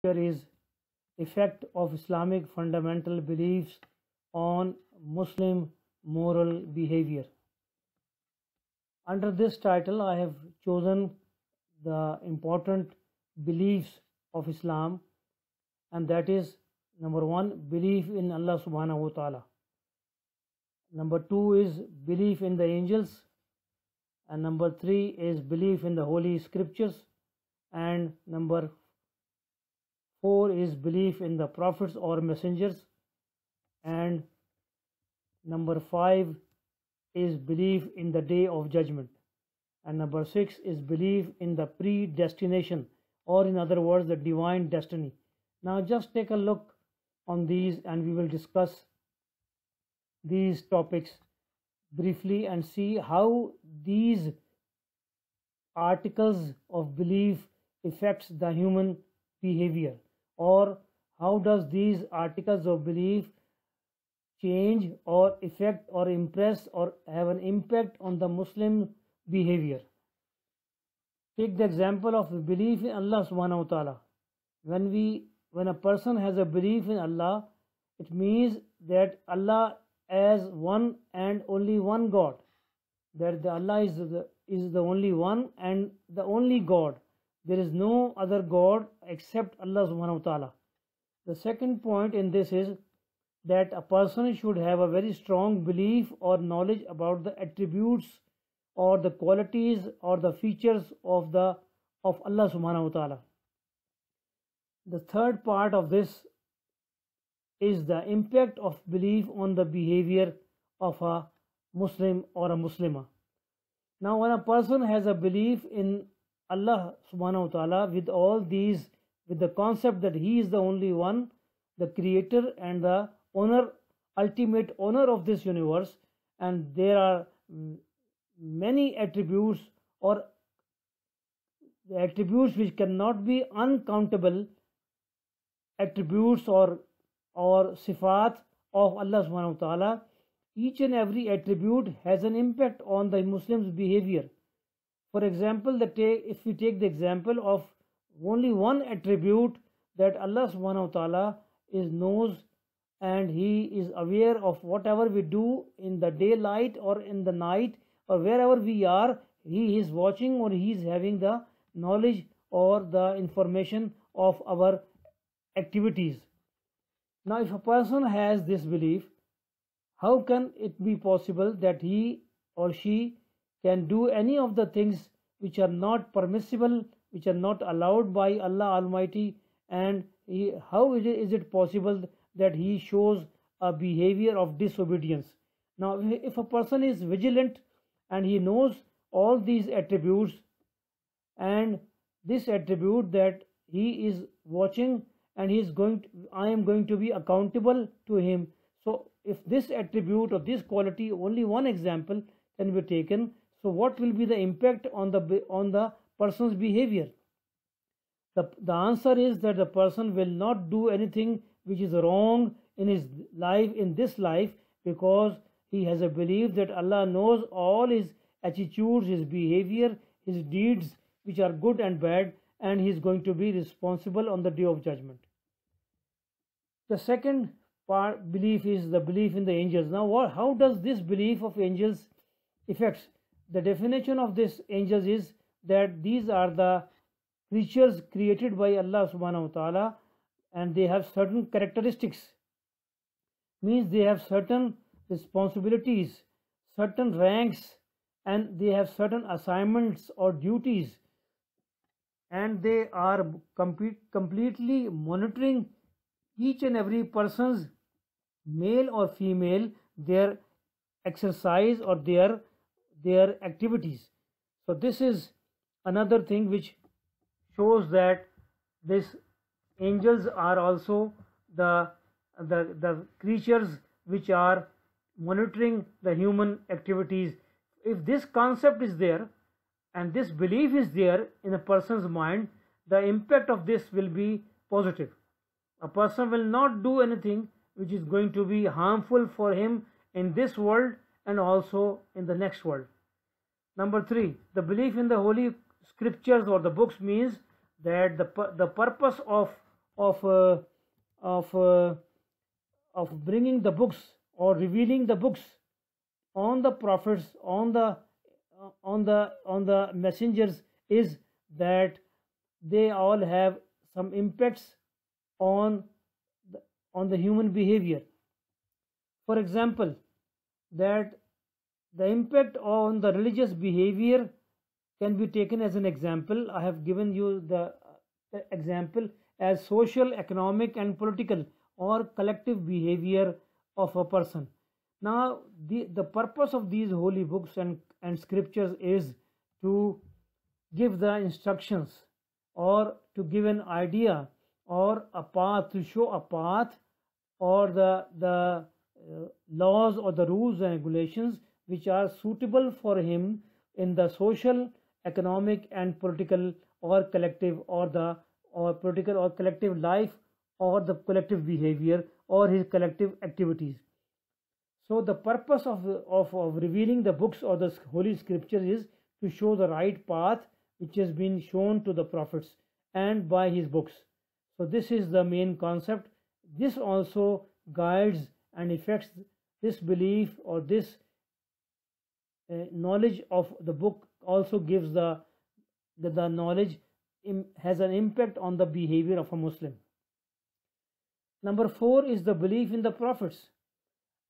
Here is effect of Islamic fundamental beliefs on Muslim moral behavior. Under this title, I have chosen the important beliefs of Islam, and that is number one, belief in Allah subhanahu wa ta'ala. Number two is belief in the angels, and number three is belief in the holy scriptures, and number four is belief in the prophets or messengers, and number five is belief in the day of judgment, and number six is belief in the predestination, or in other words, the divine destiny. Now just take a look on these and we will discuss these topics briefly and see how these articles of belief affects the human behavior, or how does these articles of belief change or affect or impress or have an impact on the Muslim behavior. Take the example of belief in Allah subhanahu wa ta'ala. When a person has a belief in Allah, it means that Allah as one and only one God, that Allah is the only one and the only God. There is no other God except Allah subhanahu wa ta'ala. The second point in this is that a person should have a very strong belief or knowledge about the attributes or the qualities or the features of Allah subhanahu wa ta'ala. The third part of this is the impact of belief on the behavior of a Muslim or a Muslimah. Now when a person has a belief in Allah subhanahu wa ta'ala with all these, with the concept that He is the only one, the creator and the owner, ultimate owner of this universe, and there are many attributes or the attributes which cannot be uncountable attributes or sifat of Allah subhanahu wa ta'ala. Each and every attribute has an impact on the Muslim's behavior. For example, if we take the example of only one attribute, that Allah subhanahu wa ta'ala knows and He is aware of whatever we do in the daylight or in the night or wherever we are, He is watching or He is having the knowledge or the information of our activities. Now if a person has this belief, how can it be possible that he or she can do any of the things which are not permissible, which are not allowed by Allah Almighty, and how is it possible that he shows a behavior of disobedience? Now if a person is vigilant and he knows all these attributes, and this attribute that he is watching and I am going to be accountable to him. So if this attribute or this quality, only one example can be taken, so what will be the impact on the person's behavior? The answer is that the person will not do anything which is wrong in his life, in this life, because he has a belief that Allah knows all his attitudes, his behavior, his deeds, which are good and bad, and he is going to be responsible on the day of judgment. The second belief is the belief in the angels. Now how does this belief of angels affects? The definition of this angels is that these are the creatures created by Allah subhanahu wa ta'ala, and they have certain characteristics, means they have certain responsibilities, certain ranks, and they have certain assignments or duties, and they are completely monitoring each and every person's, male or female, their exercise or their activities. So this is another thing which shows that these angels are also the creatures which are monitoring the human activities. If this concept is there and this belief is there in a person's mind, the impact of this will be positive. A person will not do anything which is going to be harmful for him in this world and also in the next world. Number 3, the belief in the holy scriptures or the books means that the purpose of of of uh, of bringing the books or revealing the books on the prophets, on the messengers, is that they all have some impacts on on the human behavior. For example, that the impact on the religious behavior can be taken as an example. I have given you the example as social, economic, and political or collective behavior of a person. Now, the purpose of these holy books and scriptures is to give the instructions or to give an idea or a path, to show a path or the laws or the rules and regulations which are suitable for him in the social, economic, and political or collective or the or political or collective life or the collective behavior or his collective activities. So the purpose of revealing the books or the holy scripture is to show the right path which has been shown to the prophets and by his books. So this is the main concept. This also guides and affects this belief, or this knowledge of the book also gives the knowledge has an impact on the behavior of a Muslim. Number 4 is the belief in the prophets.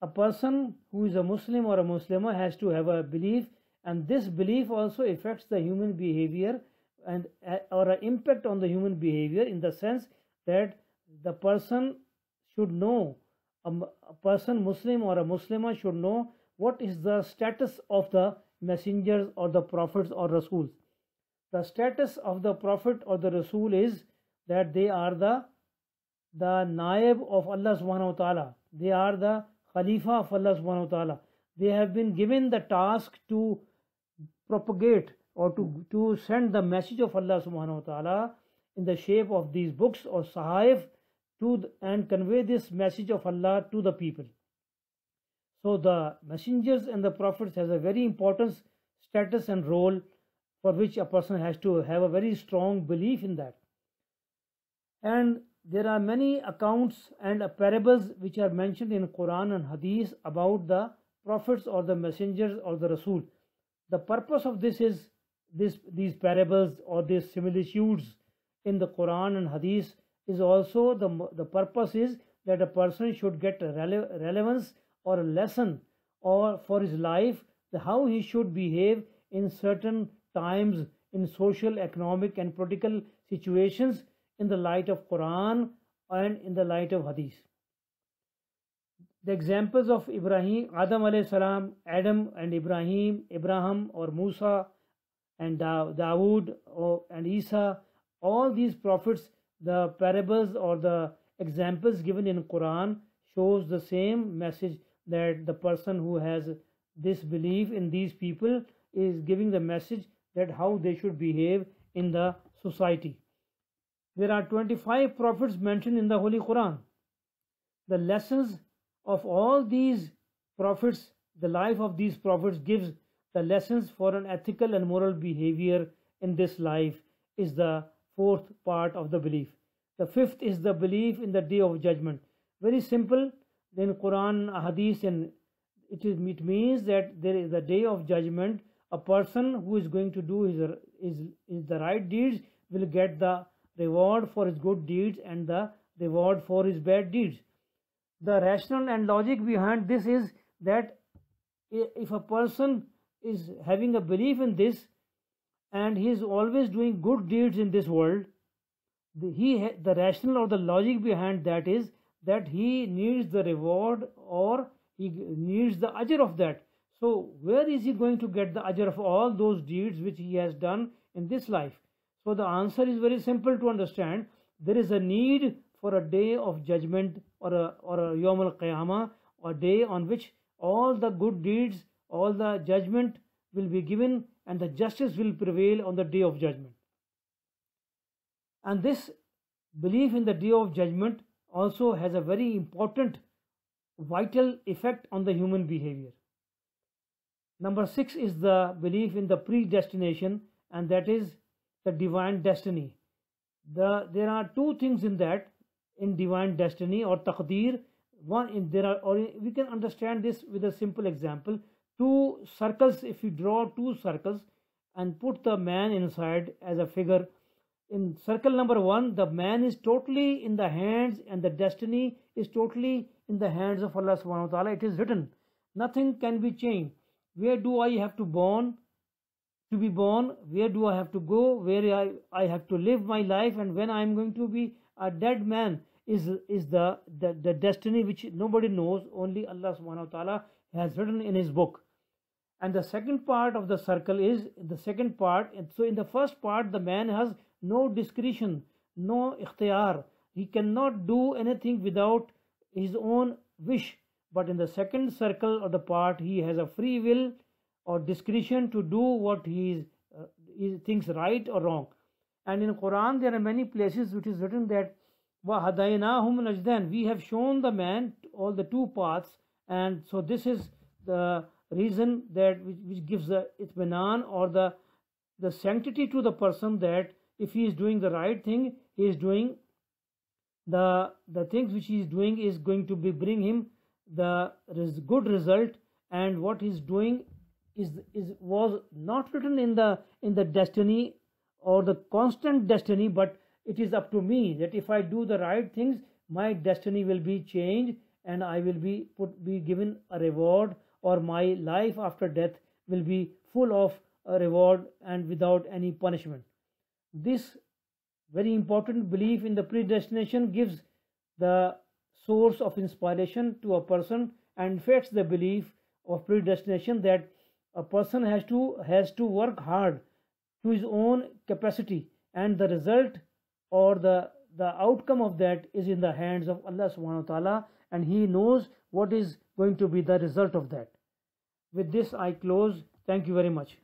A person who is a Muslim or a Muslimah has to have a belief, and this belief also affects the human behavior and or an impact on the human behavior, in the sense that the person should know, a person, Muslim or a Muslimah, should know what is the status of the messengers or the prophets or Rasuls. The status of the prophet or the Rasul is that they are the naib of Allah subhanahu wa ta'ala. They are the Khalifa of Allah subhanahu wa ta'ala. They have been given the task to propagate or to send the message of Allah subhanahu wa ta'ala in the shape of these books or sahaif and convey this message of Allah to the people. So the messengers and the prophets has a very important status and role, for which a person has to have a very strong belief in that. And there are many accounts and parables which are mentioned in Quran and Hadith about the prophets or the messengers or the Rasul. The purpose of this is these parables or these similitudes in the Quran and Hadith is also the purpose is that a person should get a relevance or a lesson or for his life, how he should behave in certain times in social, economic, and political situations in the light of Quran and in the light of Hadith. The examples of Ibrahim, Adam alayhi salam, Adam and Ibrahim, Abraham or Musa and Dawood and Isa, all these prophets, the parables or the examples given in Quran shows the same message, that the person who has this belief in these people is giving the message that how they should behave in the society. There are 25 prophets mentioned in the Holy Quran. The lessons of all these prophets, the life of these prophets gives the lessons for an ethical and moral behavior in this life, is the fourth part of the belief. The fifth is the belief in the Day of Judgment. Very simple. Then Quran, Hadith, and it means that there is a Day of Judgment. A person who is going to do the right deeds will get the reward for his good deeds and the reward for his bad deeds. The rationale and logic behind this is that if a person is having a belief in this and he is always doing good deeds in this world, the rationale or the logic behind that is that he needs the reward or he needs the ajr of that. So where is he going to get the ajr of all those deeds which he has done in this life? So the answer is very simple to understand. There is a need for a day of judgment or a Yawm al-Qiyamah, a day on which all the good deeds, all the judgment will be given and the justice will prevail on the Day of Judgment. And this belief in the Day of Judgment also has a very important vital effect on the human behavior. Number 6 is the belief in the predestination, and that is the divine destiny. There are two things in that. in divine destiny or taqdeer. There are, or we can understand this with a simple example. Two circles, if you draw two circles and put the man inside as a figure, in circle number 1 the man is totally in the hands and the destiny is totally in the hands of Allah subhanahu wa ta'ala. It is written, nothing can be changed. Where do I have to be born, where do I have to go, where I have to live my life, and when I am going to be a dead man is the destiny which nobody knows, only Allah subhanahu wa ta'ala has written in his book. And the second part of the circle is the second part. And so in the first part the man has no discretion, no ikhtiyar, he cannot do anything without his own wish. But in the second circle of the part he has a free will or discretion to do what he thinks right or wrong. And in Quran there are many places which is written that وَهَدَيْنَاهُمْ نَجْدَيْنِ, we have shown the man all the two paths. And so this is the reason that which gives the itminan or the sanctity to the person, that if he is doing the right thing, he is doing the things which he is doing is going to bring him the good result, and what he is doing was not written in the destiny or the constant destiny, but it is up to me that if I do the right things, my destiny will be changed and I will be given a reward, or my life after death will be full of a reward and without any punishment. This very important belief in the predestination gives the source of inspiration to a person and affects the belief of predestination, that a person has to work hard to his own capacity, and the result or the outcome of that is in the hands of Allah subhanahu wa ta'ala, and he knows what is going to be the result of that. With this I close. Thank you very much.